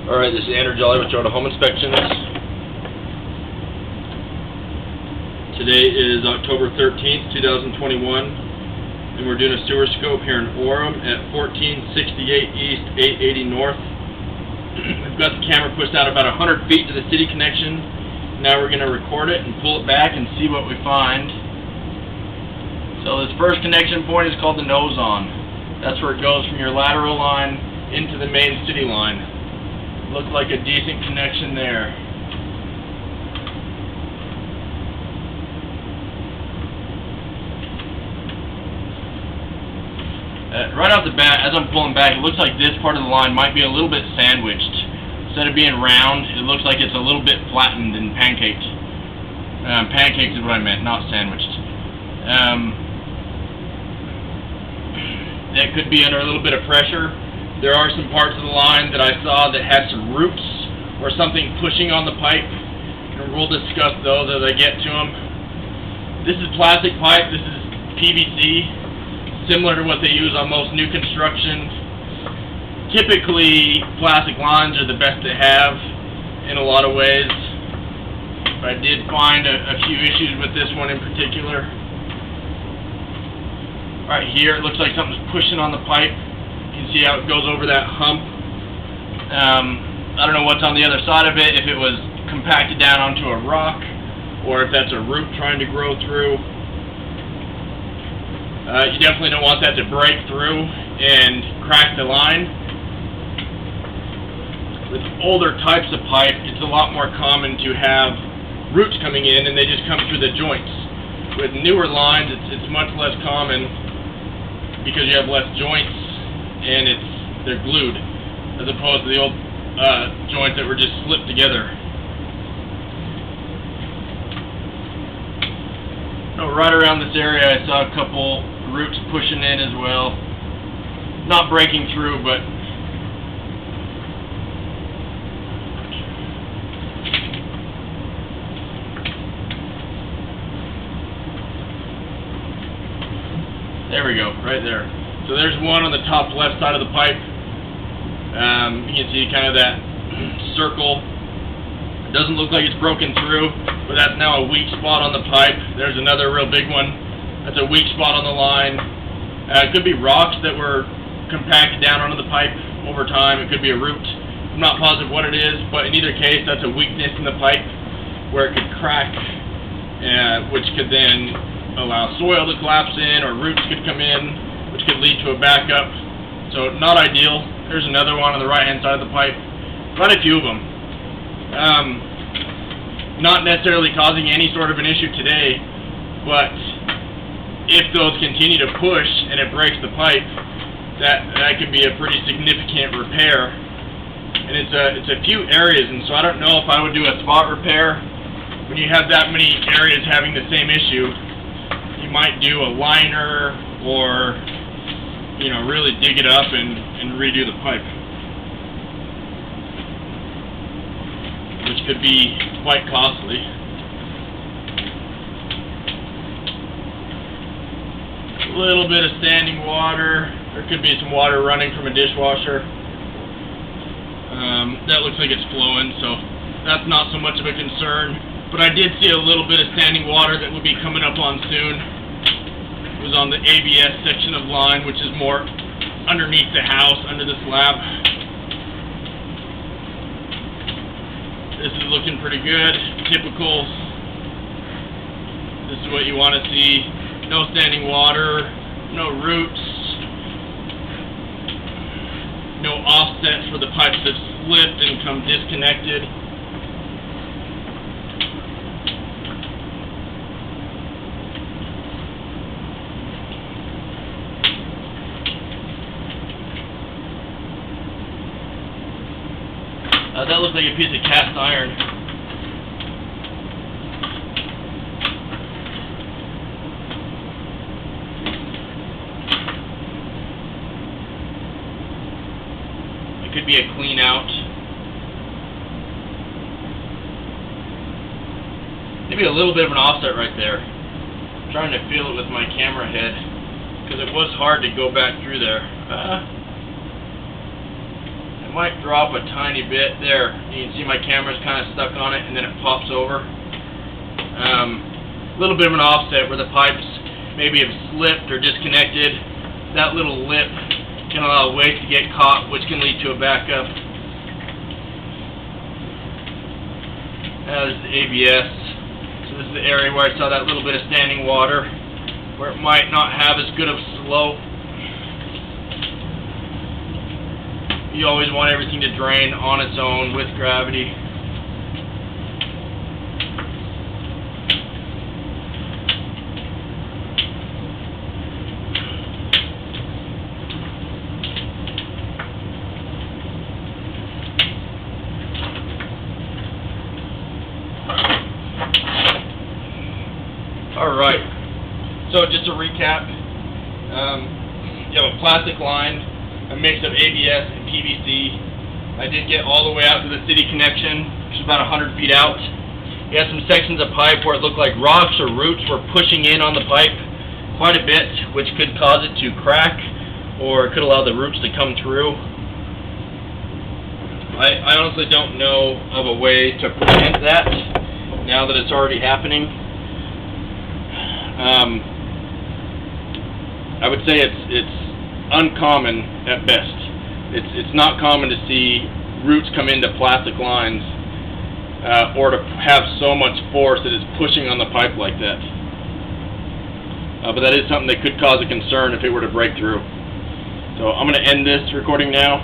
Alright, this is Andrew Jolly with Toyota Home Inspections. Today is October 13th, 2021, and we're doing a sewer scope here in Orem at 1468 East, 880 North. We've got the camera pushed out about 100 feet to the city connection. Now we're going to record it and pull it back and see what we find. So this first connection point is called the nose on. That's where it goes from your lateral line into the main city line. Looks like a decent connection there. Right off the bat, as I'm pulling back, it looks like this part of the line might be a little bit sandwiched. Instead of being round, it looks like it's a little bit flattened and pancaked. Pancaked is what I meant, not sandwiched. That could be under a little bit of pressure. There are some parts of the line that I saw that had some roots or something pushing on the pipe, and we'll discuss those as I get to them. This is plastic pipe. This is PVC, similar to what they use on most new construction. Typically, plastic lines are the best to have in a lot of ways. But I did find a few issues with this one in particular. Right here, it looks like something's pushing on the pipe. You can see how it goes over that hump. I don't know what's on the other side of it, if it was compacted down onto a rock, or if that's a root trying to grow through. You definitely don't want that to break through and crack the line. With older types of pipe, it's a lot more common to have roots coming in and they just come through the joints. With newer lines, it's much less common because you have less joints and they're glued, as opposed to the old joints that were just slipped together. Right around this area I saw a couple roots pushing in as well. Not breaking through, but there we go, right there. So there's one on the top left side of the pipe. You can see kind of that circle. It doesn't look like it's broken through, but that's now a weak spot on the pipe. There's another real big one. That's a weak spot on the line. It could be rocks that were compacted down onto the pipe over time. It could be a root. I'm not positive what it is, but in either case, that's a weakness in the pipe where it could crack, which could then allow soil to collapse in, or roots could come in, which could lead to a backup. So not ideal. There's another one on the right hand side of the pipe. Quite a few of them. Not necessarily causing any sort of an issue today, but if those continue to push and it breaks the pipe, that could be a pretty significant repair. And it's a few areas, and so I don't know if I would do a spot repair. When you have that many areas having the same issue, you might do a liner, or really dig it up and redo the pipe, which could be quite costly. A little bit of standing water. There could be some water running from a dishwasher. That looks like it's flowing, so that's not so much of a concern. But I did see a little bit of standing water that will be coming up on soon. It was on the ABS section of line, which is more underneath the house, under the slab. This is looking pretty good. Typical. This is what you want to see. No standing water, no roots, no offsets for the pipes that slipped and come disconnected. That looks like a piece of cast iron. It could be a clean out. Maybe a little bit of an offset right there. I'm trying to feel it with my camera head, because it was hard to go back through there. It might drop a tiny bit there. You can see my camera's kind of stuck on it, and then it pops over. A little bit of an offset where the pipes maybe have slipped or disconnected. That little lip can allow waste to get caught, which can lead to a backup. This is the ABS. So this is the area where I saw that little bit of standing water, where it might not have as good of slope. You always want everything to drain on its own with gravity. Alright, so just to recap, you have a plastic line, a mix of ABS and PVC. I did get all the way out to the city connection, which is about 100 feet out. You had some sections of pipe where it looked like rocks or roots were pushing in on the pipe quite a bit, which could cause it to crack, or it could allow the roots to come through. I honestly don't know of a way to prevent that now that it's already happening. I would say it's uncommon at best. It's not common to see roots come into plastic lines or to have so much force that it's pushing on the pipe like that. But that is something that could cause a concern if it were to break through. So I'm going to end this recording now.